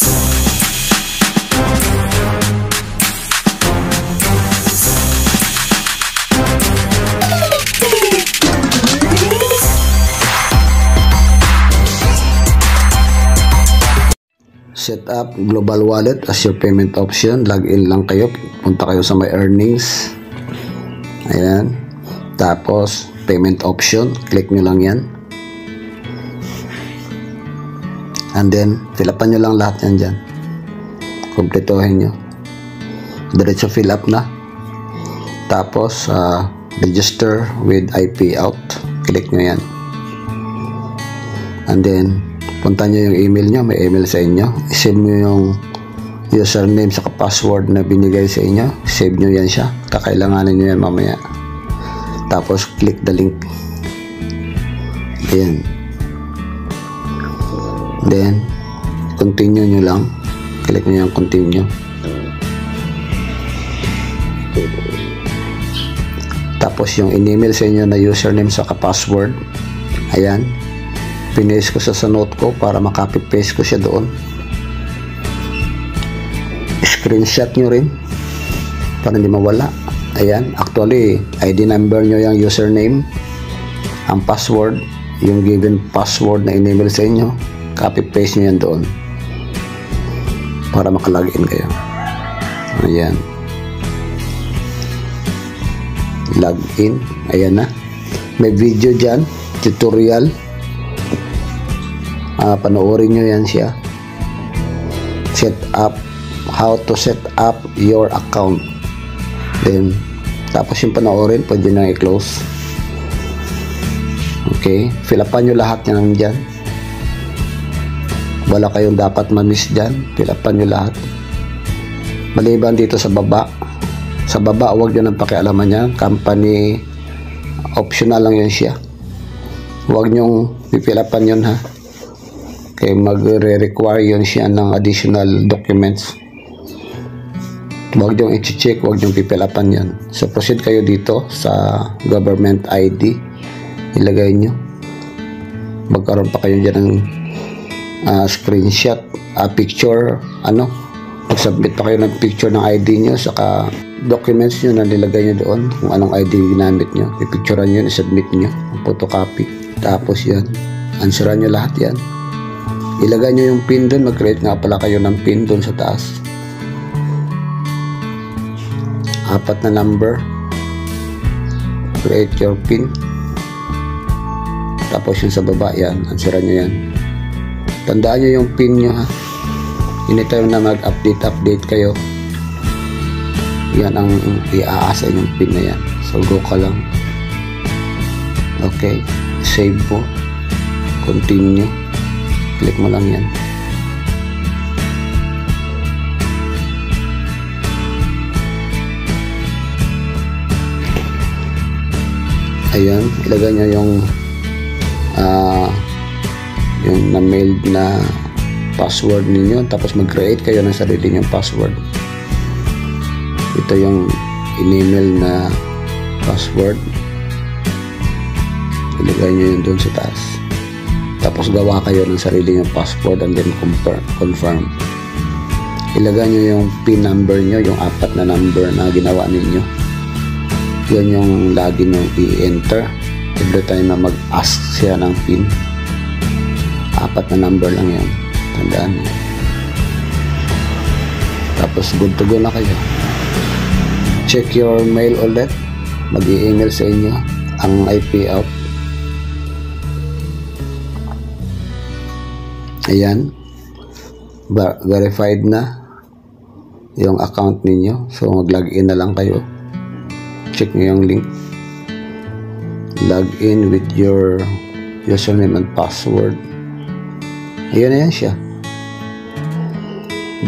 Set up global wallet as your payment option. Login lang kayo, punta kayo sa my earnings, ayan, tapos payment option, click nyo lang yan, and then fill upan nyo lang lahat yan dyan, kumpletohin nyo, diretso fill up na. Tapos register with IP out, click nyo yan, and then punta nyo yung email nyo, may email sa inyo, save nyo yung username saka password na binigay sa inyo, save nyo yan siya, kakailanganin nyo yan mamaya. Tapos click the link, ayan, then continue nyo lang, click nyo yung continue. Tapos yung in-email sa inyo na username saka password, ayan, pinaste ko sa note ko para makopy paste ko siya doon. Screenshot nyo rin para hindi mawala. Ayan, actually ID number nyo yung username, ang password, yung given password na in-email sa inyo, copy paste nyo yan doon para makalogin kayo. Ayan, login, ayan na, may video dyan, tutorial, panoorin nyo yan siya. Set up, how to set up your account. Then tapos yung panoorin, pwede nyo i-close. Okay, fill upan nyo lahat yan dyan, wala kayong dapat ma-miss dyan, fill upan nyo lahat, maliban dito sa baba. Sa baba huwag nyo nang pakialaman yan, company optional lang yan siya, huwag nyong i-fill upan yun ha. Okay, magre-require yun siya ng additional documents. Huwag niyong i-check, huwag niyong pipilapan yan. So proceed kayo dito sa government ID, ilagay nyo, magkaroon pa kayo dyan ng screenshot, picture, mag-submit pa kayo ng picture ng ID nyo, saka documents nyo na nilagay nyo doon, kung anong ID ginamit nyo, ipicturean nyo, isubmit nyo, photocopy. Tapos yan, answeran nyo lahat yan. Ilagay nyo yung pin doon, mag-create nga pala kayo ng pin doon sa taas. 4 na number. Create your pin. Tapos yung sa baba, yan, answeran nyo yan. Tandaan nyo yung pin nyo ha. Anytime na mag-update kayo, yan ang i-aasa yung pin na yan. So go ka lang. Okay, save mo, continue, click mo lang yan. Ayan, ilagay nyo yung na-mailed na password ninyo, tapos mag-create kayo ng sarili nyong password. Ito yung in-email na password, ilagay nyo yun doon sa taas, tapos gawa kayo ng sarili nyong password and then confirm. Ilagay nyo yung PIN number nyo, yung 4 na number na ginawa ninyo, yan yung lagi nyo i-enter every time na mag-ask siya ng PIN. 4 na number lang yan, tandaan nyo. Tapos good to go na kayo. Check your mail ulit, mag-i-email sa inyo ang IP out. Ayan, verified na yung account ninyo, so mag-login na lang kayo. Check nyo yung link, log in with your username and password. Ayun na yan siya,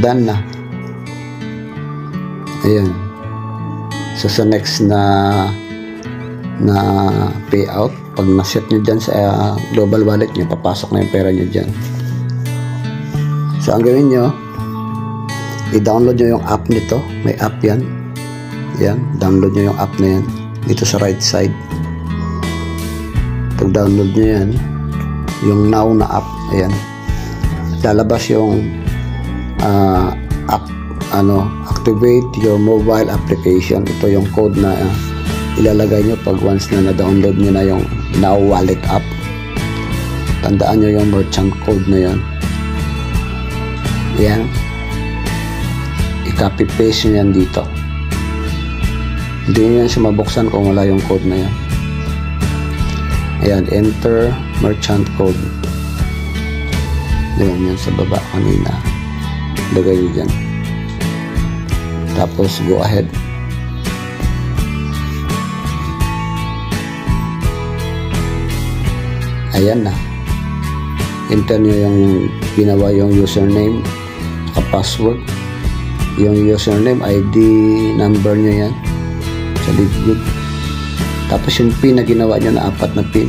done na. Ayan, so sa next na payout, pag na-set nyo dyan sa global wallet nyo, papasok na yung pera nyo dyan. So ang gawin nyo, i-download nyo yung app nito, may app yan. Ayan, download nyo yung app na yan dito sa right side. Pag download nyo yan, yung now na app, ayan, lalabas yung activate your mobile application. Ito yung code na ilalagay nyo pag once na na-download nyo na yung Now Wallet app. Tandaan nyo yung merchant code na yon. Yan, i-copy paste nyo yan dito. Hindi nyo yan siya mabuksan kung wala yung code na yan. Ayan, enter merchant code. Yan sa baba kanina. Lagay nyo dyan. Tapos go ahead. Ayan na. Enter nyo yung ginawa yung username password. Yung username, ID, number nyo yan sa LiveGood. Tapos yung pin na ginawa nyo na 4 na pin,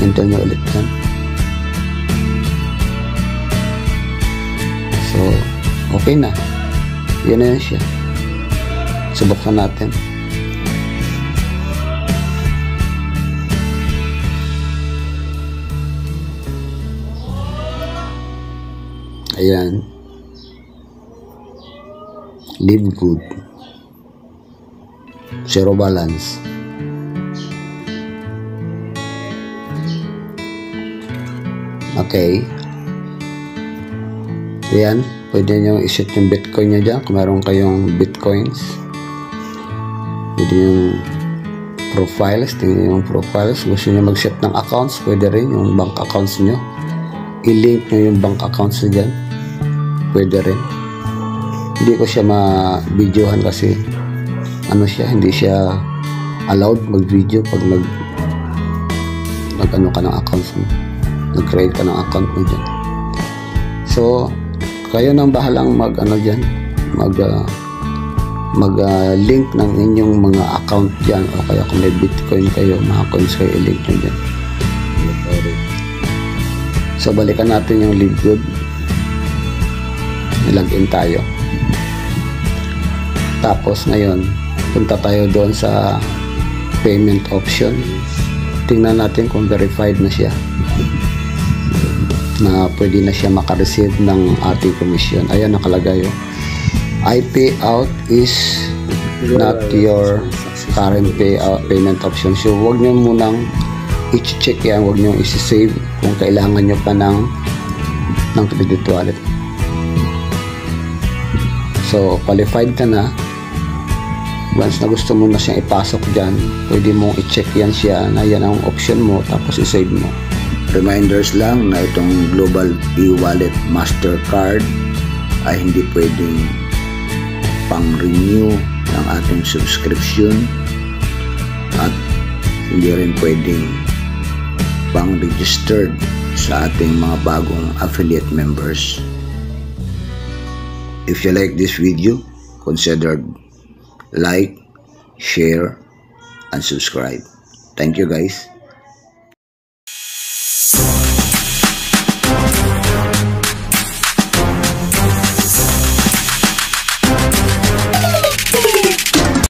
enter nyo ulit yan. So okay na, yun na yun siya. Subukan natin. Ayan, LiveGood, zero balance. Okay, ayan, pwede nyo iset yung Bitcoin nyo dyan kung meron kayong Bitcoins. Pwede yung profiles, tingnan yung profiles. Gusto nyo mag-set ng accounts, pwede rin yung bank accounts nyo, i-link nyo yung bank accounts nyo dyan, pwede rin. Hindi ko siya ma-videohan kasi hindi siya allowed mag-video pag nag-ano ka ng accounts mo, nag-create ka ng account mo dyan. So kayo nang bahalang dyan, mag-link ng inyong mga account dyan, o kaya kung may Bitcoin kayo, mga coins kayo, i-link nyo dyan. So balikan natin yung LiveGood. Nilagin tayo. Tapos ngayon, punta tayo doon sa payment option. Tingnan natin kung verified na siya, na pwede na siya makareceive ng ating commission. Ayan, nakalagay yun. I pay out is not your current payment option. So huwag nyo munang i-check yan, huwag nyo isi-save kung kailangan nyo pa ng credit wallet. So qualified ka na. Once na gusto mo na siyang ipasok dyan, pwede mong i-check yan siya na yan ang option mo, tapos i-save mo. Reminders lang na itong Global e-Wallet Mastercard ay hindi pwedeng pang-renew ng ating subscription at hindi rin pwedeng pang-registered sa ating mga bagong affiliate members. If you like this video, consider like, share, and subscribe. Thank you guys.